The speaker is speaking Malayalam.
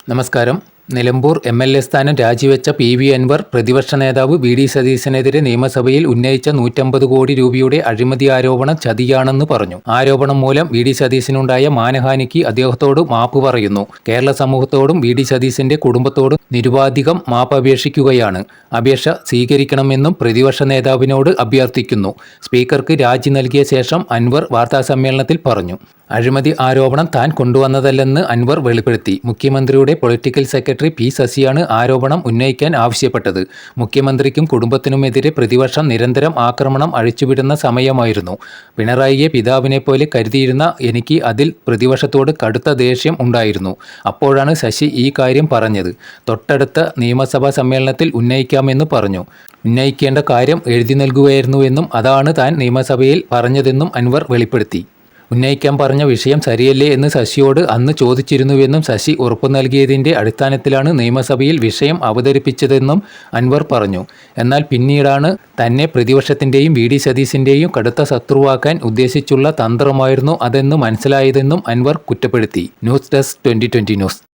നമസ്കാരം. നിലമ്പൂർ എം.എൽ.എ സ്ഥാനം രാജിവെച്ച പി.വി. അൻവർ പ്രതിപക്ഷ നേതാവ് വി.ഡി. സതീശനെതിരെ നിയമസഭയിൽ ഉന്നയിച്ച 150 കോടി രൂപയുടെ അഴിമതി ആരോപണം ചതിയാണെന്ന് പറഞ്ഞു. ആരോപണം മൂലം വി.ഡി. സതീശനുണ്ടായ മാനഹാനിക്ക് അദ്ദേഹത്തോട് മാപ്പ് പറയുന്നു. കേരള സമൂഹത്തോടും വി.ഡി. സതീശന്റെ കുടുംബത്തോടും നിരുപാധികം മാപ്പപേക്ഷിക്കുകയാണ്. അപേക്ഷ സ്വീകരിക്കണമെന്നും പ്രതിപക്ഷ നേതാവിനോട് അഭ്യർത്ഥിക്കുന്നു. സ്പീക്കർക്ക് രാജി നൽകിയ ശേഷം അൻവർ വാർത്താസമ്മേളനത്തിൽ പറഞ്ഞു. അഴിമതി ആരോപണം താൻ കൊണ്ടുവന്നതല്ലെന്ന് അൻവർ വെളിപ്പെടുത്തി. മുഖ്യമന്ത്രിയുടെ പൊളിറ്റിക്കൽ സെക്രട്ടറി പി. ശശിയാണ് ആരോപണം ഉന്നയിക്കാൻ ആവശ്യപ്പെട്ടത്. മുഖ്യമന്ത്രിക്കും കുടുംബത്തിനുമെതിരെ പ്രതിപക്ഷം നിരന്തരം ആക്രമണം അഴിച്ചുവിടുന്ന സമയമായിരുന്നു. പിണറായിയെ പിതാവിനെപ്പോലെ കരുതിയിരുന്ന എനിക്ക് അതിൽ പ്രതിപക്ഷത്തോട് കടുത്ത ദേഷ്യം ഉണ്ടായിരുന്നു. അപ്പോഴാണ് ശശി ഈ കാര്യം പറഞ്ഞത്. തൊട്ടടുത്ത നിയമസഭാ സമ്മേളനത്തിൽ ഉന്നയിക്കാമെന്ന് പറഞ്ഞു. ഉന്നയിക്കേണ്ട കാര്യം എഴുതി നൽകുകയായിരുന്നുവെന്നും അതാണ് താൻ നിയമസഭയിൽ പറഞ്ഞതെന്നും അൻവർ വെളിപ്പെടുത്തി. ഉന്നയിക്കാൻ പറഞ്ഞ വിഷയം ശരിയല്ലേ എന്ന് ശശിയോട് അന്ന് ചോദിച്ചിരുന്നുവെന്നും ശശി ഉറപ്പു നൽകിയതിൻ്റെ അടിസ്ഥാനത്തിലാണ് നിയമസഭയിൽ വിഷയം അവതരിപ്പിച്ചതെന്നും അൻവർ പറഞ്ഞു. എന്നാൽ പിന്നീടാണ് തന്നെ പ്രതിപക്ഷത്തിൻ്റെയും വി.ഡി. സതീശൻ്റെയും കടുത്ത ശത്രുവാക്കാൻ ഉദ്ദേശിച്ചുള്ള തന്ത്രമായിരുന്നു അതെന്ന് മനസ്സിലായതെന്നും അൻവർ കുറ്റപ്പെടുത്തി. News desk 2020 news.